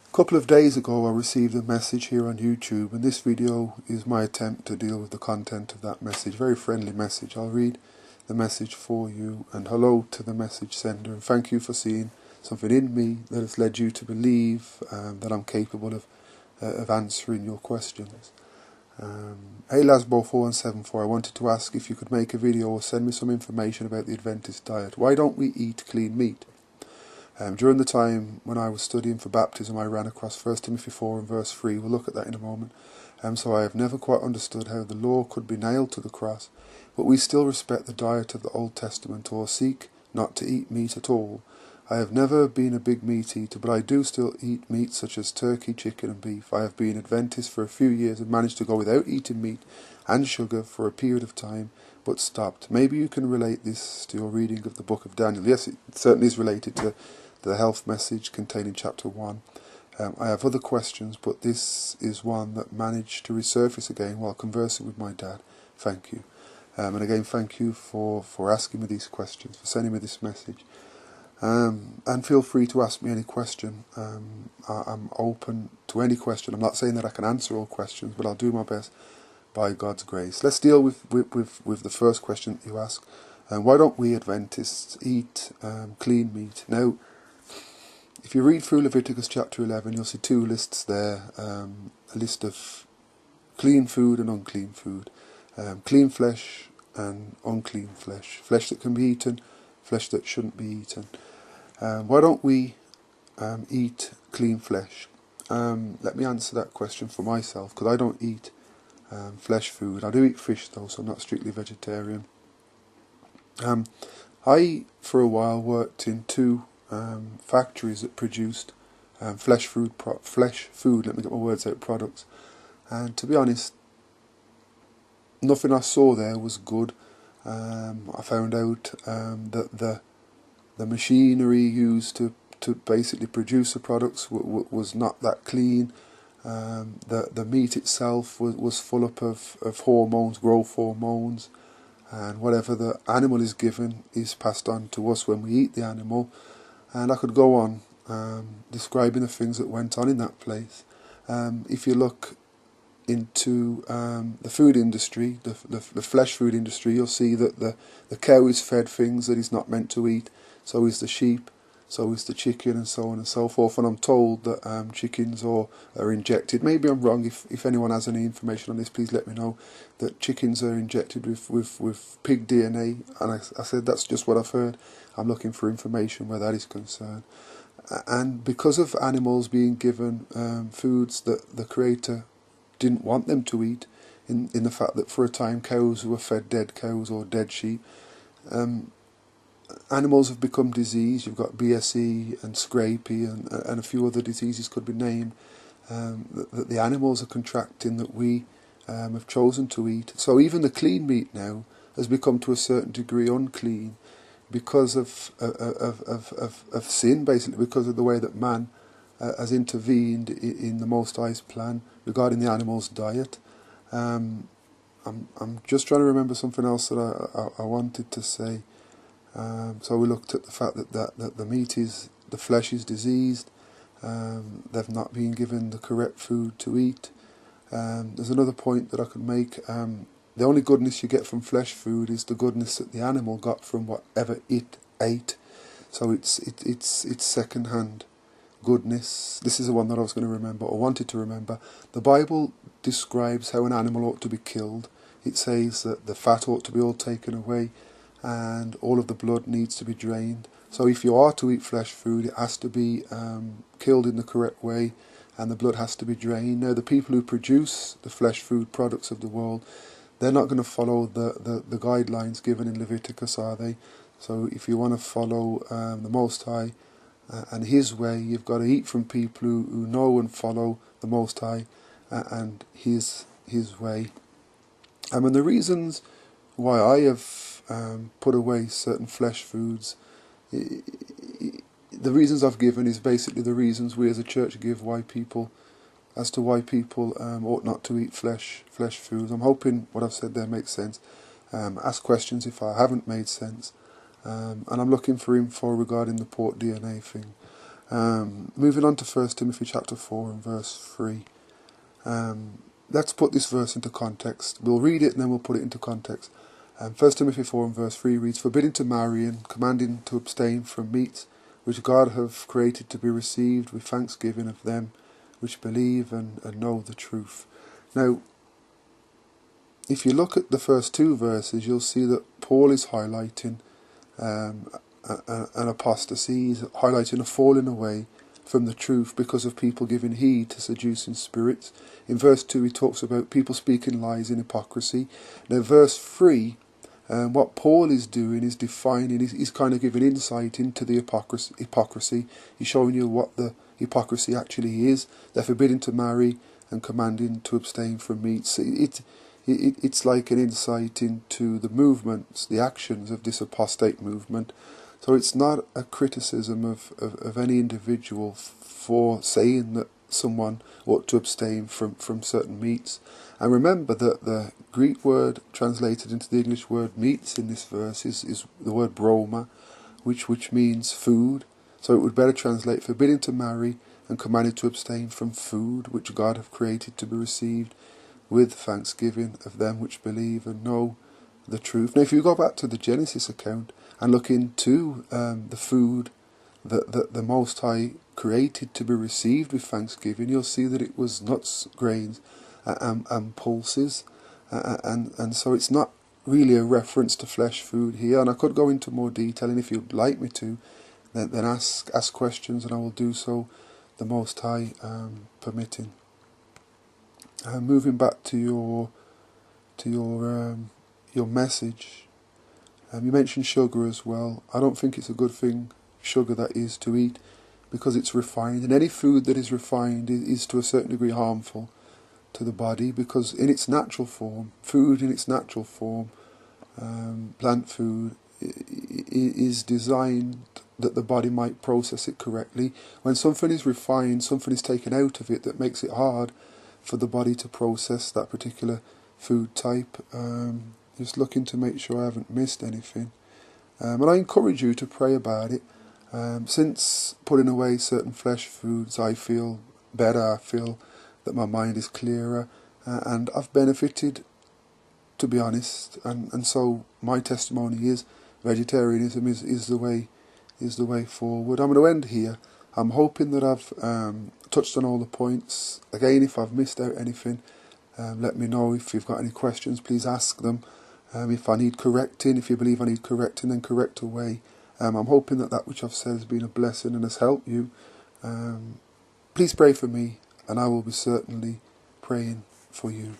A couple of days ago I received a message here on YouTube, and this video is my attempt to deal with the content of that message. Very friendly message. I'll read the message for you, and hello to the message sender, and thank you for seeing something in me that has led you to believe that I'm capable of answering your questions. Hey Lasbo4174, I wanted to ask if you could make a video or send me some information about the Adventist diet. Why don't we eat clean meat? During the time when I was studying for baptism, I ran across 1 Timothy 4 and verse 3. We'll look at that in a moment. So I have never quite understood how the law could be nailed to the cross, but we still respect the diet of the Old Testament, or seek not to eat meat at all. I have never been a big meat eater, but I do still eat meat such as turkey, chicken and beef. I have been Adventist for a few years and managed to go without eating meat and sugar for a period of time, but stopped. Maybe you can relate this to your reading of the book of Daniel. Yes, it certainly is related to the health message contained in chapter 1. I have other questions, but this is one that managed to resurface again while conversing with my dad. Thank you. And again, thank you for asking me these questions, for sending me this message. And feel free to ask me any question. I'm open to any question. I'm not saying that I can answer all questions, but I'll do my best by God's grace. Let's deal with the first question you ask. Why don't we Adventists eat clean meat? Now, if you read through Leviticus chapter 11, you'll see two lists there. A list of clean food and unclean food. Clean flesh and unclean flesh. Flesh that can be eaten, flesh that shouldn't be eaten. Why don't we eat clean flesh? Let me answer that question for myself, because I don't eat flesh food. I do eat fish though, so I'm not strictly vegetarian. I, for a while, worked in two factories that produced flesh food, let me get my words out, products. And to be honest, nothing I saw there was good. I found out that the machinery used to basically produce the products was not that clean. The meat itself was full up of hormones, growth hormones, and whatever the animal is given is passed on to us when we eat the animal. And I could go on describing the things that went on in that place. If you look into the food industry, the flesh food industry, you'll see that the cow is fed things that he's not meant to eat, so is the sheep, so is the chicken, and so on and so forth. And I'm told that chickens are injected, maybe I'm wrong, if anyone has any information on this, please let me know, that chickens are injected with pig DNA, and I said that's just what I've heard. I'm looking for information where that is concerned. And because of animals being given foods that the Creator didn't want them to eat, in the fact that for a time cows were fed dead cows or dead sheep, animals have become diseased. You've got BSE and Scrapie and a few other diseases could be named that the animals are contracting, that we have chosen to eat. So even the clean meat now has become to a certain degree unclean because of sin, basically, because of the way that man has intervened in the Most High's plan regarding the animal's diet. I'm just trying to remember something else that I wanted to say. So we looked at the fact that the meat is, the flesh is diseased. They've not been given the correct food to eat. There's another point that I could make. The only goodness you get from flesh food is the goodness that the animal got from whatever it ate. So it's second-hand goodness. This is the one that I was going to remember, or wanted to remember. The Bible describes how an animal ought to be killed. It says that the fat ought to be all taken away, and all of the blood needs to be drained. So if you are to eat flesh food, it has to be killed in the correct way, and the blood has to be drained. Now, the people who produce the flesh food products of the world, they're not going to follow the guidelines given in Leviticus, are they? So if you want to follow the Most High and His way, you've got to eat from people who know and follow the Most High and His way. And the reasons why I have put away certain flesh foods, the reasons I've given is basically the reasons we as a church give as to why people ought not to eat flesh foods. I'm hoping what I've said there makes sense. Ask questions if I haven't made sense. And I'm looking for info regarding the pork DNA thing. Moving on to 1 Timothy chapter 4 and verse 3. Let's put this verse into context. We'll read it and then we'll put it into context. 1 Timothy 4 and verse 3 reads, "Forbidding to marry and commanding to abstain from meats, which God hath created to be received with thanksgiving of them which believe and know the truth." Now, if you look at the first two verses, you'll see that Paul is highlighting an apostasy. He's highlighting a falling away from the truth because of people giving heed to seducing spirits. In verse 2 he talks about people speaking lies in hypocrisy. Now verse 3, what Paul is doing is defining, he's kind of giving insight into the hypocrisy. He's showing you what the hypocrisy actually is. They're forbidding to marry and commanding to abstain from meats. It's like an insight into the movements, the actions of this apostate movement. So it's not a criticism of any individual for saying that someone ought to abstain from certain meats. And remember that the Greek word translated into the English word meats in this verse is the word broma, which means food. So it would better translate forbidding to marry and commanded to abstain from food which God hath created to be received with thanksgiving of them which believe and know the truth. Now if you go back to the Genesis account and look into the food that the Most High created to be received with thanksgiving, you'll see that it was nuts, grains and pulses, and so it's not really a reference to flesh food here. And I could go into more detail, and if you'd like me to, then ask questions, and I will do so, the Most High permitting. Moving back to your message, you mentioned sugar as well. I don't think it's a good thing, sugar that is, to eat, because it's refined, and any food that is refined is to a certain degree harmful to the body, because in its natural form, food in its natural form, plant food, is designed that the body might process it correctly. When something is refined, something is taken out of it that makes it hard for the body to process that particular food type. Just looking to make sure I haven't missed anything. And I encourage you to pray about it. Since putting away certain flesh foods, I feel better. I feel that my mind is clearer, and I've benefited, to be honest. And so my testimony is vegetarianism is the way forward. I'm going to end here. I'm hoping that I've touched on all the points. Again, if I've missed out anything, let me know. If you've got any questions, please ask them. If I need correcting, if you believe I need correcting, then correct away. I'm hoping that which I've said has been a blessing and has helped you. Please pray for me, and I will be certainly praying for you.